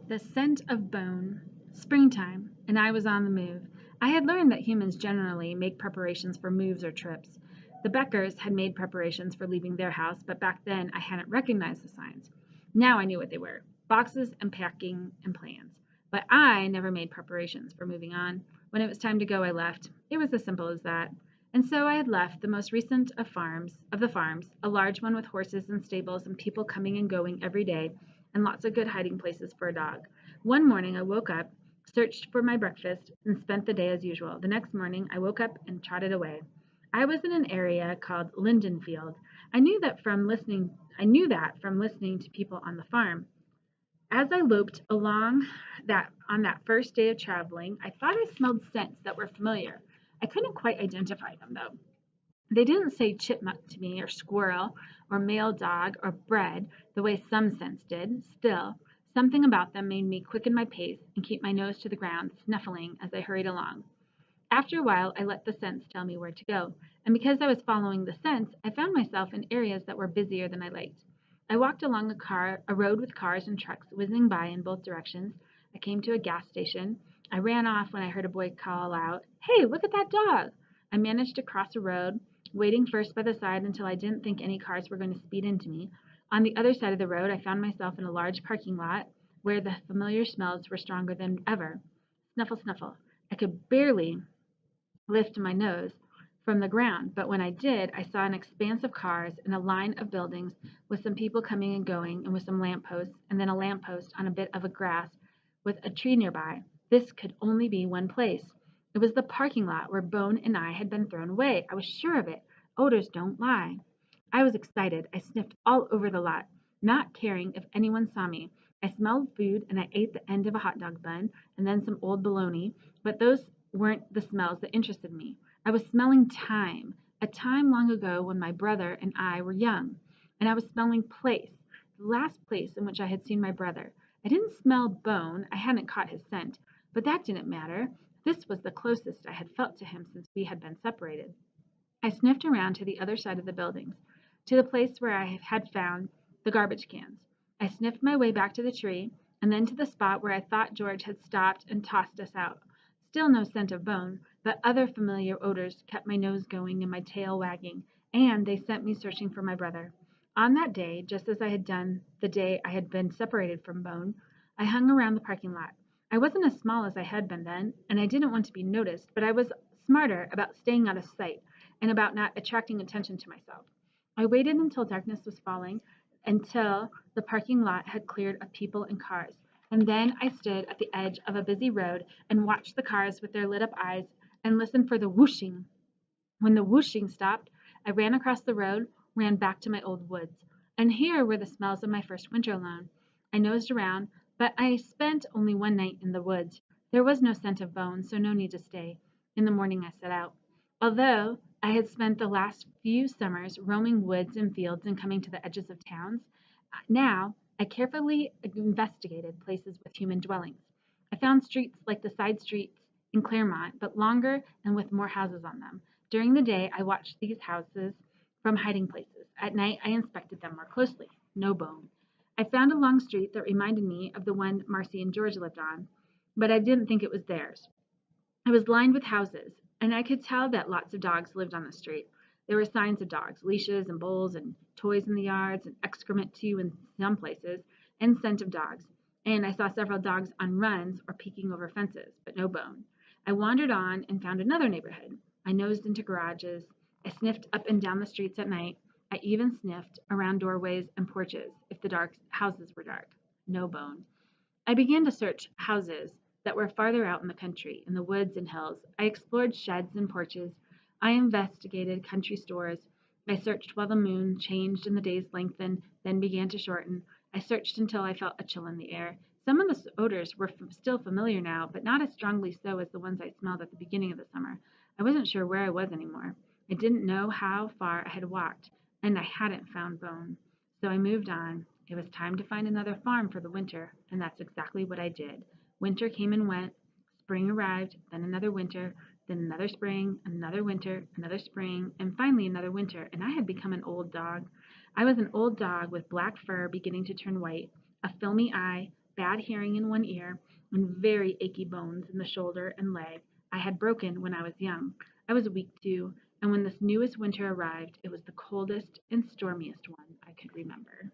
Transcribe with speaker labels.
Speaker 1: The scent of bone. Springtime, and I was on the move. I had learned that humans generally make preparations for moves or trips. The Beckers had made preparations for leaving their house, but back then I hadn't recognized the signs. Now I knew what they were: boxes and packing and plans. But I never made preparations for moving on. When it was time to go, I left. It was as simple as that. And so I had left the most recent of the farms, a large one with horses and stables and people coming and going every day, and lots of good hiding places for a dog. One morning I woke up, searched for my breakfast, and spent the day as usual. The next morning I woke up and trotted away. I was in an area called Lindenfield. I knew that from listening to people on the farm. As I loped along that on that first day of traveling, I thought I smelled scents that were familiar. I couldn't quite identify them though. They didn't say chipmunk to me, or squirrel, or male dog, or bread, the way some scents did. Still, something about them made me quicken my pace and keep my nose to the ground, snuffling as I hurried along. After a while, I let the scents tell me where to go, and because I was following the scents, I found myself in areas that were busier than I liked. I walked along a road with cars and trucks whizzing by in both directions. I came to a gas station. I ran off when I heard a boy call out, "Hey, look at that dog!" I managed to cross a road, waiting first by the side until I didn't think any cars were going to speed into me. On the other side of the road, I found myself in a large parking lot where the familiar smells were stronger than ever. Snuffle, snuffle. I could barely lift my nose from the ground, but when I did, I saw an expanse of cars and a line of buildings with some people coming and going, and with some lampposts, and then a lamppost on a bit of a grass with a tree nearby. This could only be one place. It was the parking lot where Bone and I had been thrown away. I was sure of it. Odors don't lie. I was excited. I sniffed all over the lot, not caring if anyone saw me. I smelled food and I ate the end of a hot dog bun and then some old bologna, but those weren't the smells that interested me. I was smelling time, a time long ago when my brother and I were young. And I was smelling place, the last place in which I had seen my brother. I didn't smell Bone, I hadn't caught his scent, but that didn't matter. This was the closest I had felt to him since we had been separated. I sniffed around to the other side of the buildings, to the place where I had found the garbage cans. I sniffed my way back to the tree, and then to the spot where I thought George had stopped and tossed us out. Still no scent of Bone, but other familiar odors kept my nose going and my tail wagging, and they sent me searching for my brother. On that day, just as I had done the day I had been separated from Bone, I hung around the parking lot. I wasn't as small as I had been then, and I didn't want to be noticed, but I was smarter about staying out of sight and about not attracting attention to myself. I waited until darkness was falling, until the parking lot had cleared of people and cars, and then I stood at the edge of a busy road and watched the cars with their lit up eyes and listened for the whooshing. When the whooshing stopped, I ran across the road, ran back to my old woods. And here were the smells of my first winter alone. I nosed around, but I spent only one night in the woods. There was no scent of Bone, so no need to stay. In the morning I set out. Although I had spent the last few summers roaming woods and fields and coming to the edges of towns, now I carefully investigated places with human dwellings. I found streets like the side streets in Claremont, but longer and with more houses on them. During the day, I watched these houses from hiding places. At night, I inspected them more closely. No Bone. I found a long street that reminded me of the one Marcy and George lived on, but I didn't think it was theirs. It was lined with houses, and I could tell that lots of dogs lived on the street. There were signs of dogs, leashes and bowls and toys in the yards, and excrement too in some places, and scent of dogs. And I saw several dogs on runs or peeking over fences, but no Bone. I wandered on and found another neighborhood. I nosed into garages. I sniffed up and down the streets at night. I even sniffed around doorways and porches if the dark houses were dark. No Bone. I began to search houses that were farther out in the country, in the woods and hills. I explored sheds and porches. I investigated country stores. I searched while the moon changed and the days lengthened, then began to shorten. I searched until I felt a chill in the air. Some of the odors were still familiar now, but not as strongly so as the ones I smelled at the beginning of the summer. I wasn't sure where I was anymore. I didn't know how far I had walked, and I hadn't found Bone. So I moved on. It was time to find another farm for the winter, and that's exactly what I did. Winter came and went. Spring arrived, then another winter, then another spring, another winter, another spring, and finally another winter, and I had become an old dog. I was an old dog with black fur beginning to turn white, a filmy eye, bad hearing in one ear, and very achy bones in the shoulder and leg I had broken when I was young. I was weak too, and when this newest winter arrived, it was the coldest and stormiest one I could remember.